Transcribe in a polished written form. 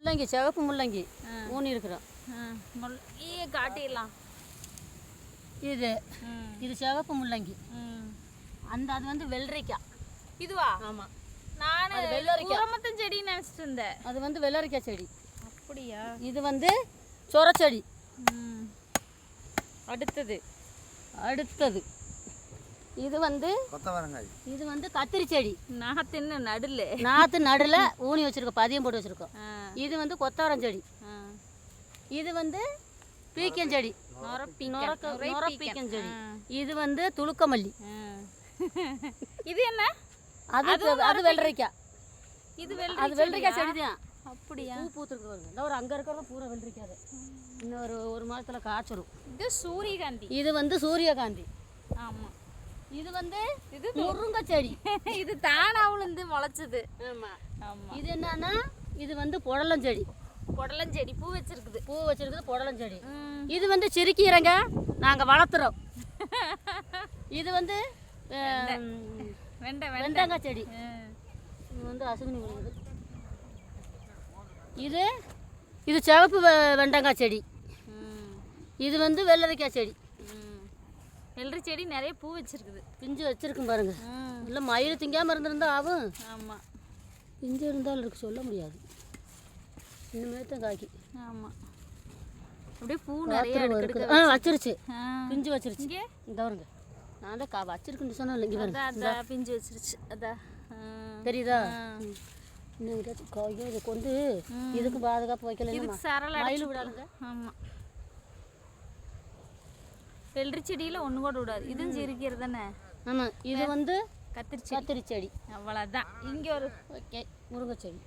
முள்ளங்கி, சிவப்பு முள்ளங்கி ஊனி இருக்கிறோம். காட்டிடலாம். இது இது சிவப்பு முள்ளங்கி. அது வந்து வெள்ளரிக்காய். இதுவா? ஆமாம். நான் வெள்ளரிக்காய் செடி நினச்சிட்டு இருந்தேன். அது வந்து வெள்ளரிக்காய் செடி. அப்படியா? இது வந்து சொரச்செடி. அடுத்தது இது வந்து கொத்தவரங்காய். இது வந்து கத்திரி செடி. நாற்று நடுல ஊனி வச்சிருக்கோம், பதியம் போட்டு வச்சிருக்கோம். இது வந்து கொத்தவரம் செடி. இது வந்து பீக்கன் செடி, பீக்கன் செடி. இது வந்து துளுக்கமல்லி. இது என்ன? அது வெள்ளரிக்காய். அது வெள்ளரிக்காய் செடி தான். அப்படியா? பூ பூத்துருக்கு பாருங்க. இந்த ஒரு அங்கே இருக்கிறத பூரா வெள்ளரிக்காய். இன்னும் ஒரு மாதத்தில் காய்ச்சிரும். இது சூரியகாந்தி. இது வந்து சூரியகாந்தி. ஆமாம். இது வந்து முருங்கை செடி. இது தானாவுலேருந்து முளைச்சது. ஆமாம் ஆமாம். இது என்னன்னா இது வந்து புடலஞ்செடி. புடலஞ்செடி பூ வச்சிருக்குது புடலஞ்செடி. இது வந்து சிறுக்கீரைங்க, நாங்கள் வளர்த்துறோம். இது வந்து வெண்டங்காய் செடி. இது வந்து அசுவினி விழுகுது. இது சிவப்பு வெண்டங்காய் செடி. இது வந்து வெள்ளரிக்காய் செடி. வெள்ளரி செடி நிறைய பூ வச்சிருக்குது, பிஞ்சு வச்சிருக்கும் பாருங்க. இல்லை மயில் திங்காமல் இருந்திருந்தா ஆகும். ஆமாம், பிஞ்சு இருந்தாலும் இருக்கு, சொல்ல முடியாது. இனிமே தான் காய்க்கு. ஆமாம், அப்படியே பூ நிறைய வச்சிருச்சு, பிஞ்சு வச்சிருச்சு. இந்த வருங்க, நான் தான் வச்சிருக்குன்னு சொன்னேன். இங்கே பாருங்க, பிஞ்சு வச்சிருச்சு. அதான் தெரியுதா? இன்னும் காயோ இதை கொண்டு இதுக்கு பாதுகாப்பு வைக்கல, மயில் விடாதுங்க. ஆமாம், வெள்ளரி செடியில் ஒன்று கூட விடாது. இதுவும் சிரிக்கிறது தானே? ஆமாம். இது வந்து கத்திரி செடி. அவ்வளோதான். இங்கே ஒரு ஓகே, முருங்கை செடி.